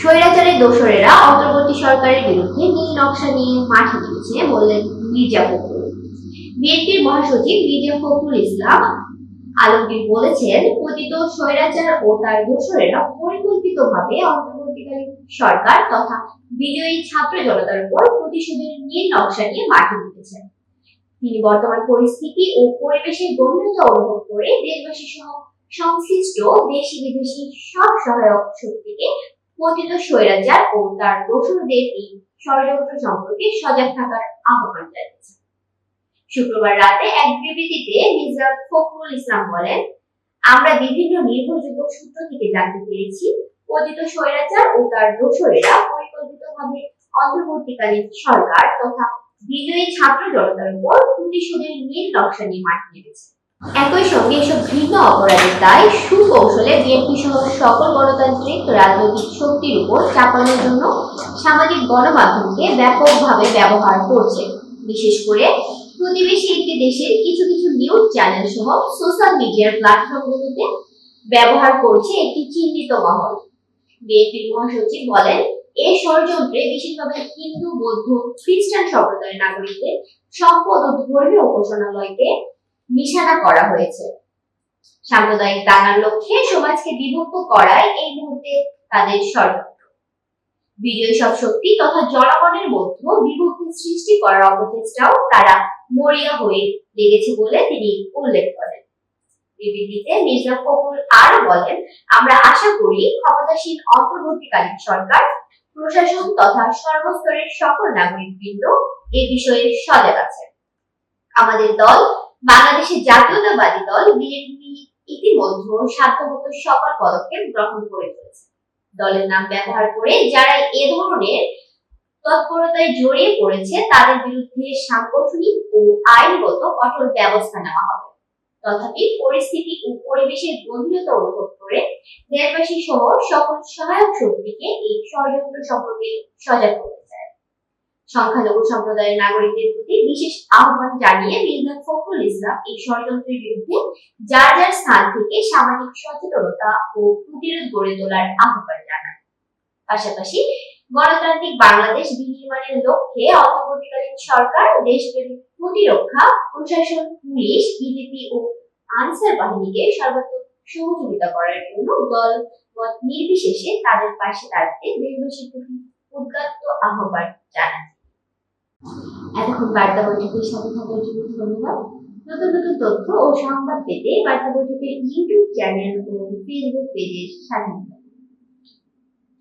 স্বৈরাচারের দোসরেরা অন্তর্বর্তী সরকারের বিরুদ্ধে নীল নকশা নিয়ে মাঠে নেমেছে বললেন মির্জা ফখরুল। বিএনপির মহাসচিব মির্জা ফখরুল ইসলাম আলমগীর বলেছেন, পতিত স্বৈরাচার ও তার দোসরেরা পরিকল্পিতভাবে অন্তর্বর্তীকালীন সরকার তথা বিজয়ী ছাত্র জনতার উপর প্রতিশোধের নীল নকশা নিয়ে মাঠে নেমেছেন। তিনি বর্তমান পরিস্থিতি ও পরিবেশের গভীরতা অনুভব করে দেশবাসী সহ সংশ্লিষ্ট দেশি বিদেশি সব সহায়ক শক্তিকে পতিত স্বৈরাচার ও তার দোসরদের এই ষড়যন্ত্র সম্পর্কে সজাগ থাকার আহ্বান জানিয়েছেন। শুক্রবার রাতে এক বিবৃতিতে মির্জা ফখরুল ইসলাম বলেন, আমরা বিভিন্ন নির্ভরযোগ্য সূত্র থেকে জানতে পেরেছি পতিত স্বৈরাচার ও তার দোসরেরা পরিকল্পিতভাবে অন্তর্বর্তীকালীন সরকার তথা বিজয়ী ছাত্র জনতার উপর প্রতিশোধের নীল নকশা নিয়ে মাঠে নেমেছে। একই সঙ্গে এসব ঘৃণ্য অপরাধের দায় সুকৌশলে বিএনপি সহ সকল গণতান্ত্রিক রাজনৈতিক শক্তির উপর চাপানোর জন্য সামাজিক গণমাধ্যমকে ব্যাপকভাবে ব্যবহার করছে। বিশেষ করে প্রতিবেশী একটি দেশের কিছু কিছু নিউজ চ্যানেল সহ সোশ্যাল মিডিয়ার প্ল্যাটফর্মগুলোতে ব্যবহার করছে একটি চিহ্নিত মহল। বিএনপির মহাসচিব বলেন, এই ষড়যন্ত্রে বিশেষভাবে হিন্দু, বৌদ্ধ, খ্রিস্টান সম্প্রদায়ের নাগরিকদের সম্পদ ও ধর্মীয় উপাসনালয়কে নিশানা করা হয়েছে। সাম্প্রদায়িক দাঙ্গার লক্ষ্যে সমাজকে বিভক্ত করাই এই মুহূর্তে তাদের ষড়যন্ত্র। বিজয়ী সব শক্তি তথা জনগণের মধ্যে বিভক্তি সৃষ্টি করার অপচেষ্টাও তারা মরিয়া হয়ে লেগেছে বলে তিনি উল্লেখ করেন। বিবৃতিতে মির্জা ফখরুল আরো বলেন, আমরা আশা করি ক্ষমতাসীন অন্তর্বর্তীকালীন সরকার, প্রশাসন তথা সর্বস্তরের সকল নাগরিকবৃন্দ এ বিষয়ে সজাগ আছেন। আমাদের দল বাংলাদেশের জাতীয়তাবাদী দল বিএনপি ইতিমধ্যে সাধ্যমতো সকল পদক্ষেপ গ্রহণ করে চলেছে। দলের নাম ব্যবহার করে যারা এ ধরনের তৎপরতায় জড়িয়ে পড়েছে তাদের বিরুদ্ধে সাংগঠনিক ও আইনগত কঠোর ব্যবস্থা নেওয়া হবে। তথাপি পরিস্থিতি ও পরিবেশের গভীরতা অনুভব করে দেশবাসী সহ সকল সহায়ক শক্তিকে এই ষড়যন্ত্র সম্পর্কে সজাগ করতে চায়। সংখ্যালঘু সম্প্রদায়ের নাগরিকদের প্রতি বিশেষ আহ্বান জানিয়ে মির্জা ফখরুল ইসলাম এই ষড়যন্ত্রের বিরুদ্ধে যার যার স্থান থেকে সামাজিক সচেতনতা ও প্রতিরোধ গড়ে তোলার আহ্বান জানান। পাশাপাশি গণতান্ত্রিক বাংলাদেশ বিনির্মাণের লক্ষ্যে অন্তর্বর্তীকালীন সরকার, দেশপ্রেমিক প্রতিরক্ষা প্রশাসন, পুলিশ, বিজেপি ও আনসার বাহিনীকে সর্বাত্মক সহযোগিতা করার জন্য দল মত নির্বিশেষে তাদের পাশে দাঁড়াতে দেশবাসীর প্রতি উদ্যত আহ্বান জানান। এতক্ষণ বার্তা বৈঠকের সাথে থাকার জন্য ধন্যবাদ। নতুন নতুন তথ্য ও সংবাদ পেতে বার্তা বৈঠকের ইউটিউব চ্যানেল ও ফেসবুক পেজের সাথে